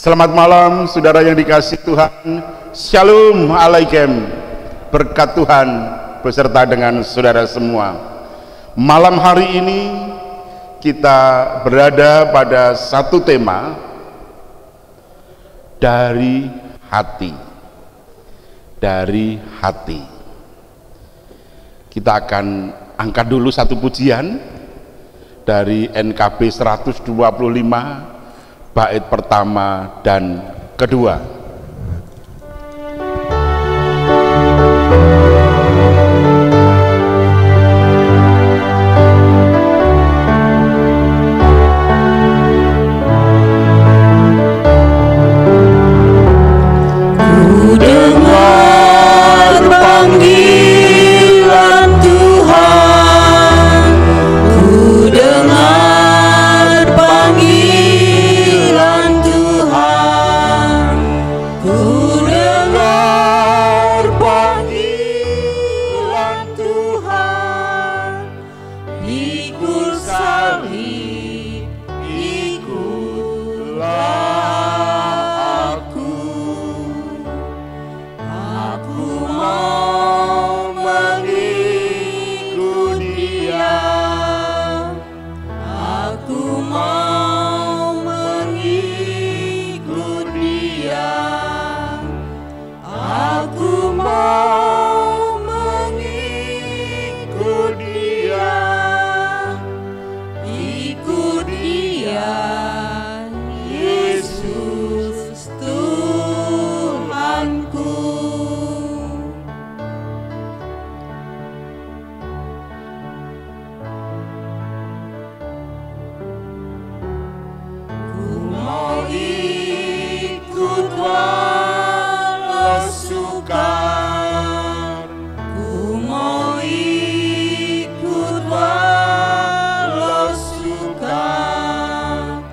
Selamat malam saudara yang dikasihi Tuhan. Shalom alaikum. Berkat Tuhan beserta dengan saudara semua. Malam hari ini kita berada pada satu tema dari hati. Dari hati. Kita akan angkat dulu satu pujian dari NKB 125 bait pertama dan kedua. Ku dengar panggilan Tuhan, ku dengar panggilan Tuhan, ku dengar panggilan Tuhan, ikut salib, ikutlah aku. Aku mau mengikut Dia, aku mau mengikut Dia, aku mau mengikut Dia, ikut Dia, Yesus Tuhanku. Ku mau ikut walau sukar, ku mau ikut walau sukar,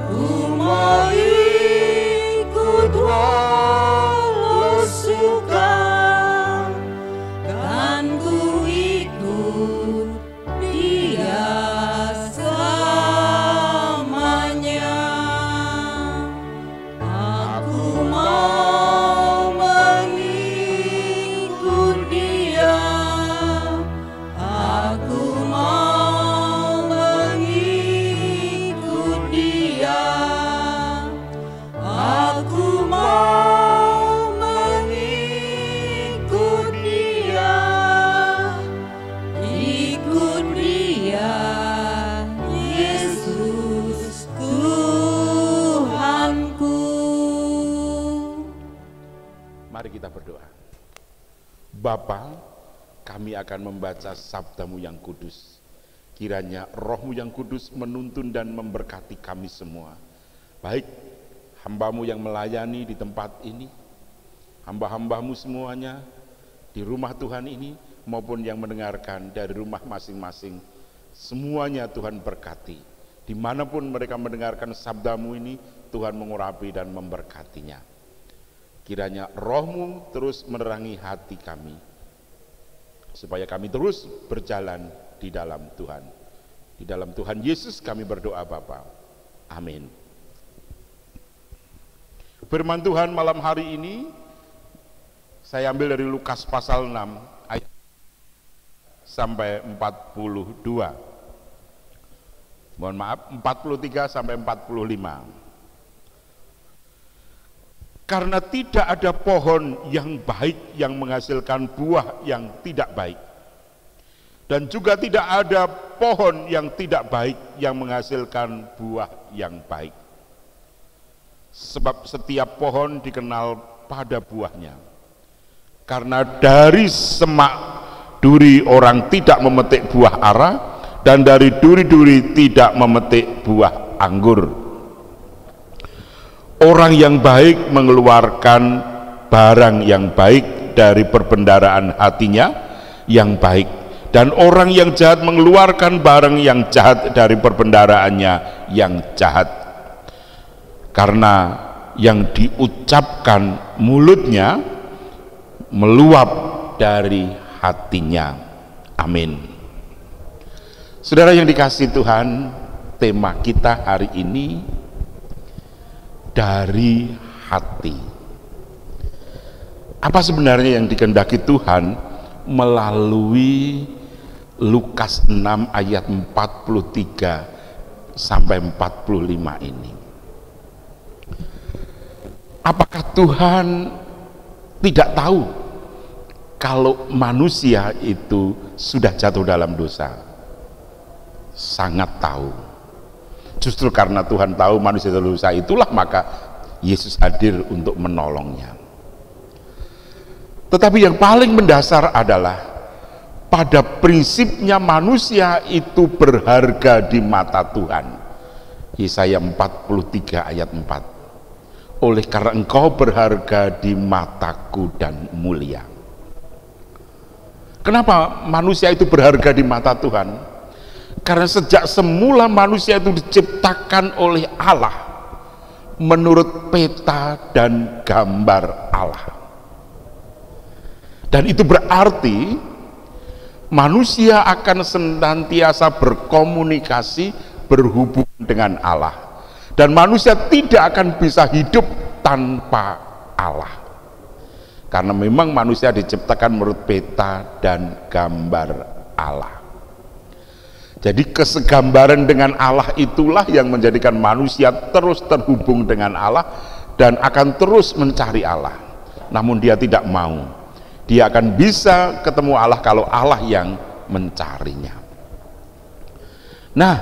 ku mau ikut walau sukar, kan ku ikut Dia selamanya. Aku mau mengikut Dia, aku mau mengikut Dia, aku mau mengikut Dia, ikut Dia, Yesus Tuhanku. Mari kita berdoa. Bapa, kami akan membaca sabdamu yang kudus. Kiranya rohmu yang kudus menuntun dan memberkati kami semua. Baik hambamu yang melayani di tempat ini, hamba-hambamu semuanya di rumah Tuhan ini, maupun yang mendengarkan dari rumah masing-masing. Semuanya Tuhan berkati. Dimanapun mereka mendengarkan sabdamu ini, Tuhan mengurapi dan memberkatinya. Kiranya rohmu terus menerangi hati kami, supaya kami terus berjalan di dalam Tuhan. Di dalam Tuhan Yesus kami berdoa Bapa. Amin. Firman Tuhan malam hari ini saya ambil dari Lukas pasal 6 ayat sampai 42. Mohon maaf, 43 sampai 45. Karena tidak ada pohon yang baik yang menghasilkan buah yang tidak baik, dan juga tidak ada pohon yang tidak baik yang menghasilkan buah yang baik. Sebab setiap pohon dikenal pada buahnya. Karena dari semak duri orang tidak memetik buah ara, dan dari duri-duri tidak memetik buah anggur. Orang yang baik mengeluarkan barang yang baik dari perbendaharaan hatinya yang baik, dan orang yang jahat mengeluarkan barang yang jahat dari perbendaharaannya yang jahat. Karena yang diucapkan mulutnya meluap dari hatinya. Amin. Saudara yang dikasihi Tuhan, tema kita hari ini dari hati. Apa sebenarnya yang dikehendaki Tuhan melalui Lukas 6 ayat 43 sampai 45 ini? Apakah Tuhan tidak tahu kalau manusia itu sudah jatuh dalam dosa? Sangat tahu. Justru karena Tuhan tahu manusia dalam dosa, itulah maka Yesus hadir untuk menolongnya. Tetapi yang paling mendasar adalah pada prinsipnya manusia itu berharga di mata Tuhan. Yesaya 43 ayat 4. Oleh karena engkau berharga di mataku dan mulia. Kenapa manusia itu berharga di mata Tuhan? Karena sejak semula manusia itu diciptakan oleh Allah menurut peta dan gambar Allah. Dan itu berarti manusia akan senantiasa berkomunikasi, berhubungan dengan Allah. Dan manusia tidak akan bisa hidup tanpa Allah. Karena memang manusia diciptakan menurut peta dan gambar Allah. Jadi kesegambaran dengan Allah itulah yang menjadikan manusia terus terhubung dengan Allah dan akan terus mencari Allah. Namun dia tidak mau. Dia akan bisa ketemu Allah kalau Allah yang mencarinya. Nah,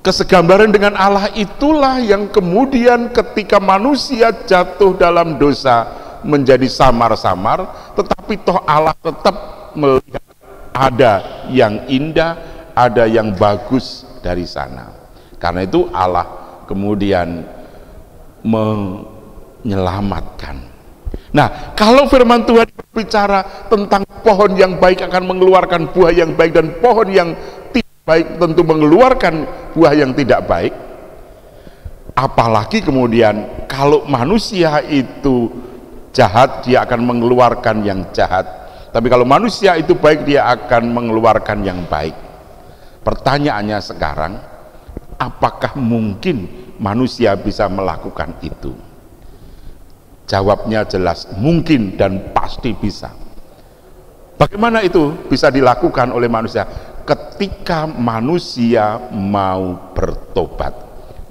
kesegambaran dengan Allah itulah yang kemudian ketika manusia jatuh dalam dosa menjadi samar-samar, tetapi toh Allah tetap melihat ada yang indah, ada yang bagus dari sana. Karena itu Allah kemudian menyelamatkan. Nah, kalau firman Tuhan berbicara tentang pohon yang baik akan mengeluarkan buah yang baik dan pohon yang baik tentu mengeluarkan buah yang tidak baik, apalagi kemudian kalau manusia itu jahat dia akan mengeluarkan yang jahat, tapi kalau manusia itu baik dia akan mengeluarkan yang baik. Pertanyaannya sekarang, apakah mungkin manusia bisa melakukan itu? Jawabnya jelas mungkin dan pasti bisa. Bagaimana itu bisa dilakukan oleh manusia? Ketika manusia mau bertobat,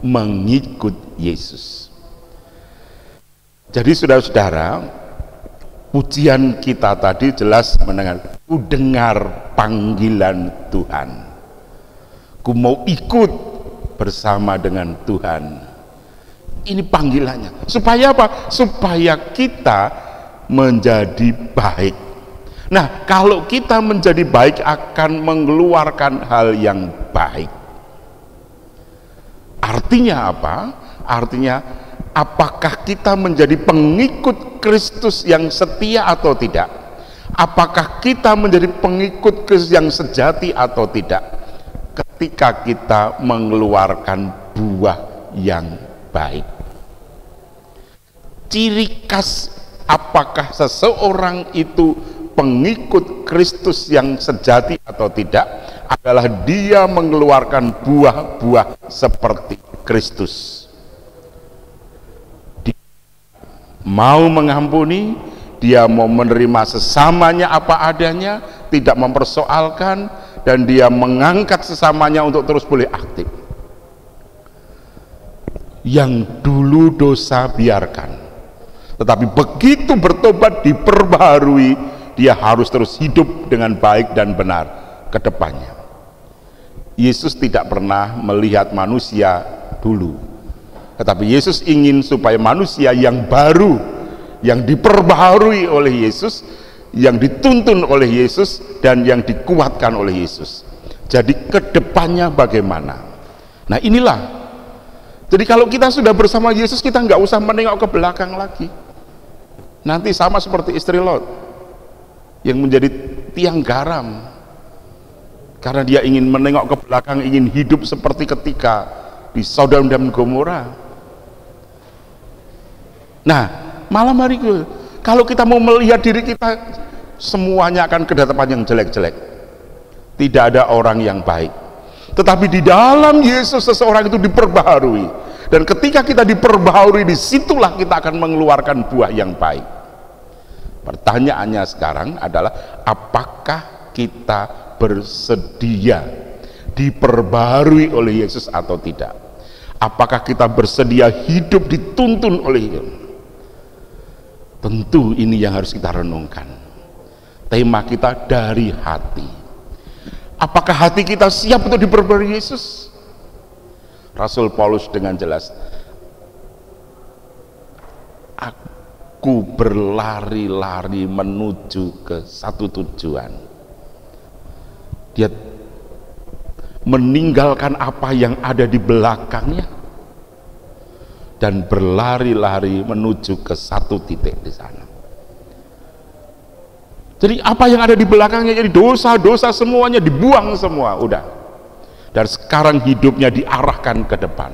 mengikut Yesus. Jadi saudara-saudara, pujian kita tadi jelas mendengar, ku dengar panggilan Tuhan, ku mau ikut bersama dengan Tuhan. Ini panggilannya. Supaya apa? Supaya kita menjadi baik. Nah, kalau kita menjadi baik akan mengeluarkan hal yang baik. Artinya apa? Artinya apakah kita menjadi pengikut Kristus yang setia atau tidak? Apakah kita menjadi pengikut Kristus yang sejati atau tidak? Ketika kita mengeluarkan buah yang baik. Ciri khas apakah seseorang itu pengikut Kristus yang sejati atau tidak adalah dia mengeluarkan buah-buah seperti Kristus. Dia mau mengampuni, dia mau menerima sesamanya apa adanya, tidak mempersoalkan, dan dia mengangkat sesamanya untuk terus boleh aktif. Yang dulu dosa biarkan, tetapi begitu bertobat diperbaharui, dia harus terus hidup dengan baik dan benar ke depannya. Yesus tidak pernah melihat manusia dulu, tetapi Yesus ingin supaya manusia yang baru, yang diperbaharui oleh Yesus, yang dituntun oleh Yesus, dan yang dikuatkan oleh Yesus. Jadi ke depannya bagaimana? Nah inilah. Jadi kalau kita sudah bersama Yesus, kita nggak usah menengok ke belakang lagi. Nanti sama seperti istri Lot yang menjadi tiang garam karena dia ingin menengok ke belakang, ingin hidup seperti ketika di Sodom dan Gomora. Nah, malam hari itu kalau kita mau melihat diri kita, semuanya akan ke tempat yang jelek-jelek. Tidak ada orang yang baik. Tetapi di dalam Yesus seseorang itu diperbaharui. Dan ketika kita diperbaharui, disitulah kita akan mengeluarkan buah yang baik. Pertanyaannya sekarang adalah, apakah kita bersedia diperbaharui oleh Yesus atau tidak? Apakah kita bersedia hidup dituntun oleh Dia? Tentu ini yang harus kita renungkan. Tema kita dari hati. Apakah hati kita siap untuk diperbaharui Yesus? Rasul Paulus dengan jelas, aku berlari-lari menuju ke satu tujuan. Dia meninggalkan apa yang ada di belakangnya dan berlari-lari menuju ke satu titik di sana. Jadi apa yang ada di belakangnya, jadi dosa-dosa semuanya dibuang semua, udah. Dan sekarang hidupnya diarahkan ke depan.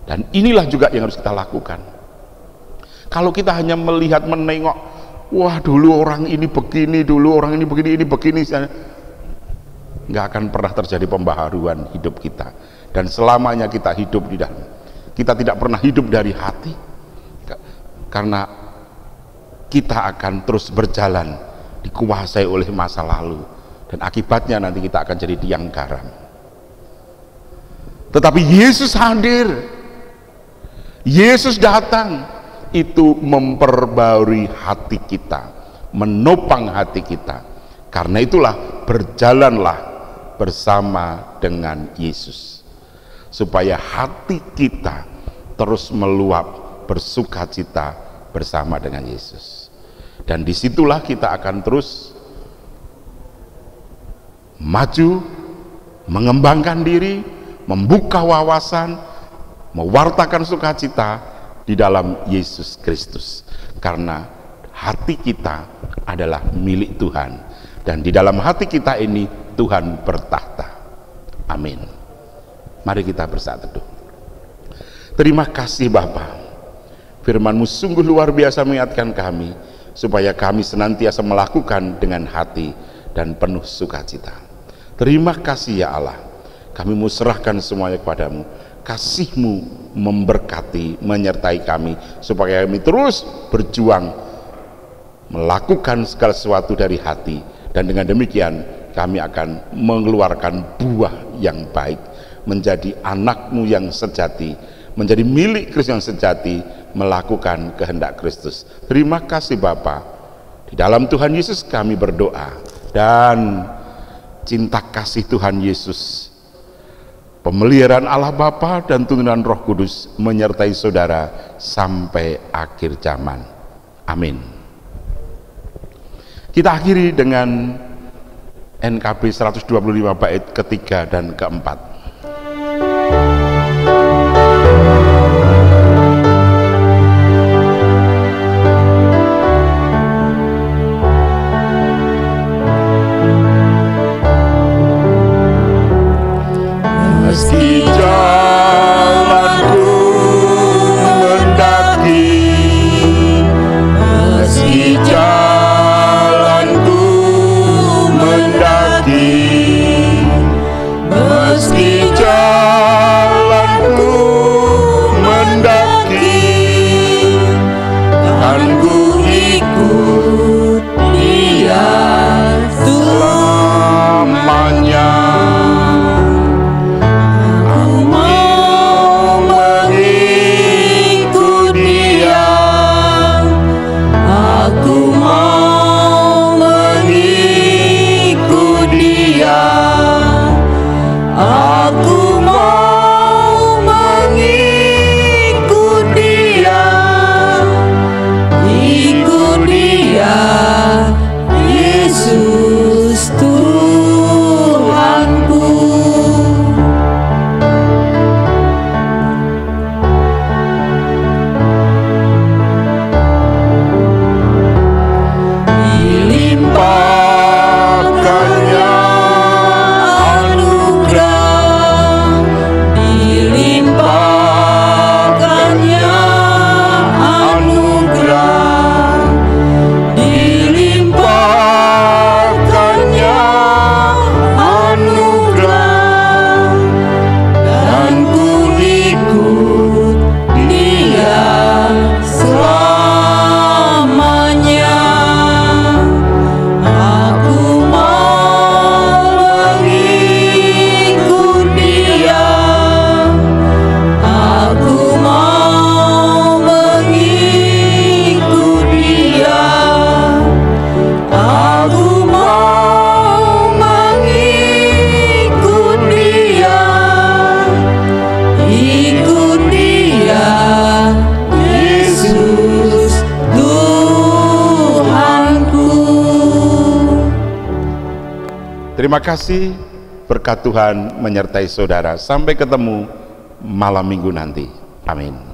Dan inilah juga yang harus kita lakukan. Kalau kita hanya melihat, menengok, wah dulu orang ini begini, dulu orang ini begini, ini begini, nggak akan pernah terjadi pembaharuan hidup kita. Dan selamanya kita hidup di dalam, kita tidak pernah hidup dari hati, karena kita akan terus berjalan dikuasai oleh masa lalu. Dan akibatnya nanti kita akan jadi tiang garam. Tetapi Yesus hadir, Yesus datang, itu memperbarui hati kita, menopang hati kita. Karena itulah berjalanlah bersama dengan Yesus, supaya hati kita terus meluap bersukacita bersama dengan Yesus. Dan disitulah kita akan terus maju, mengembangkan diri, membuka wawasan, mewartakan sukacita di dalam Yesus Kristus. Karena hati kita adalah milik Tuhan, dan di dalam hati kita ini Tuhan bertahta. Amin. Mari kita bersatu teduh. Terima kasih Bapa, firman-Mu sungguh luar biasa mengingatkan kami, supaya kami senantiasa melakukan dengan hati dan penuh sukacita. Terima kasih ya Allah, kami mau serahkan semuanya kepadamu. Kasih-Mu memberkati, menyertai kami, supaya kami terus berjuang melakukan segala sesuatu dari hati, dan dengan demikian kami akan mengeluarkan buah yang baik, menjadi anak-Mu yang sejati, menjadi milik Kristus yang sejati, melakukan kehendak Kristus. Terima kasih Bapa, di dalam Tuhan Yesus kami berdoa, dan cinta kasih Tuhan Yesus, pemeliharaan Allah Bapa dan tuntunan Roh Kudus menyertai saudara sampai akhir zaman. Amin. Kita akhiri dengan NKB 125 bait ketiga dan keempat. Meski jalanku mendaki, meski jalanku mendaki, meski jalanku mendaki, kan ku ikut Dia selamanya. Terima kasih, berkat Tuhan menyertai saudara. Sampai ketemu malam minggu nanti. Amin.